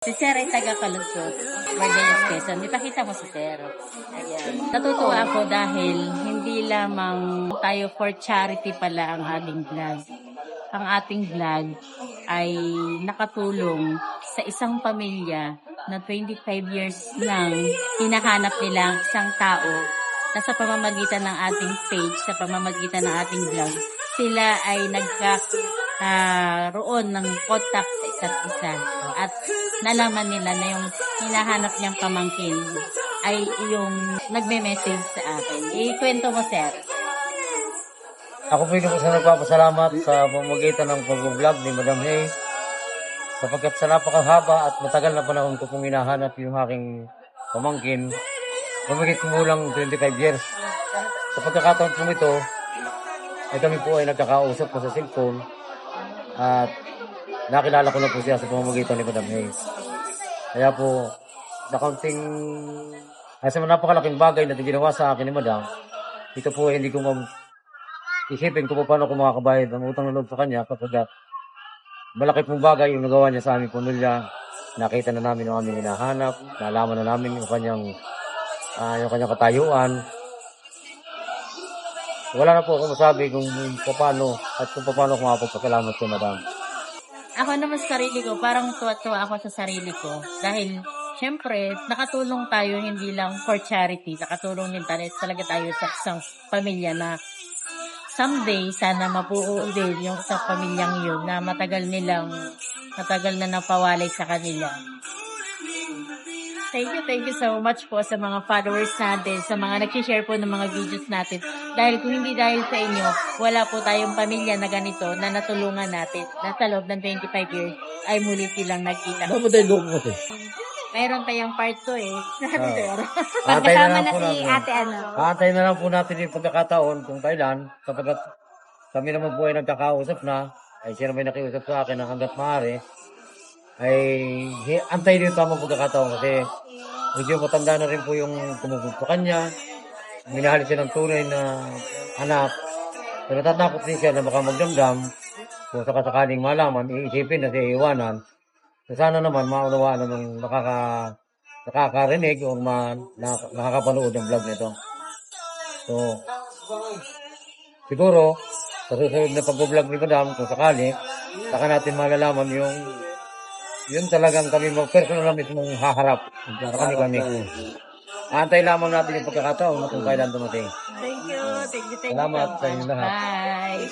Si Sir ay taga-Kalusot, Ordenes, Quezon. Ipakita mo si Sir. Ayan. Natutuwa ako dahil hindi lamang tayo for charity pala ang ating vlog. Ang ating vlog ay nakatulong sa isang pamilya na 25 years nang hinahanap nila ang isang tao na sa pamamagitan ng ating page, sa pamamagitan ng ating vlog, sila ay roon ng contact sa isa't isa. At nalaman nila na yung hinahanap niyang pamangkin ay yung nagme-message sa akin. Ikwento mo, Sir. Ako po yung isa nagpapasalamat sa pamamagitan ng pag-vlog ni Madam Hay sapagkat sa napakahaba at matagal na panahon ko pong hinahanap yung aking pamangkin. Pamagit mo lang 25 years. Sa pagkakataon po ito, ay kami po ay nagkakausap po sa cellphone at nakilala ko na po siya sa pamamagitan ni Madam Hay. Kaya po, ay sa napakalaking bagay na ginawa sa akin ni Madam, ito po hindi ko isipin kung paano ko makakabayad ang utang na loob sa kanya kapag malaki pong bagay yung nagawa niya sa aming pamilya. Nakita na namin yung aming hinahanap, nalaman na namin yung kanyang katayuan. Wala na po akong masabi kung paano ko makapagpasalamat kay Madam. Ako naman sa sarili ko, parang tuwa-tuwa ako sa sarili ko. Dahil, syempre, nakatulong tayo hindi lang for charity. Nakatulong din talaga tayo sa isang pamilya na someday, sana mapuo din yung sa pamilyang yun na matagal na napawalay sa kanila. Thank you so much po sa mga followers natin, sa mga nag-share po ng mga videos natin. Dahil kung hindi dahil sa inyo, wala po tayong pamilya na ganito na natulungan natin. Na sa loob ng 25 years ay muli silang nagkita. Mayroon tayong part 2 eh. Pagkasama na si ate Aantayin na lang po natin yung pagkakataon kung kailan, kapag kami naman po ay nagkakausap na, ay siya naman nakiusap sa akin na hanggat maaari, ay antayin yung tamang pagkakataon kasi medyo matanda na rin po yung tumugod sa kanya. Minahal siya ng tunay na anak. So natatakot din siya na baka magdamdam kung sakasakaling malaman, iisipin na siya iiwanan. So sana naman maunawaan na nung nakakarinig o nakakapanood ng vlog nito. So siguro sa susunod na pag-vlog ni Madam, kung sakali, saka natin malalaman yun talagang kami personal na mismong haharap. Kami. Antay lamang natin yung pagkakataon na kung kailan dumating. Thank you. Salamat sa inyo lahat. Bye.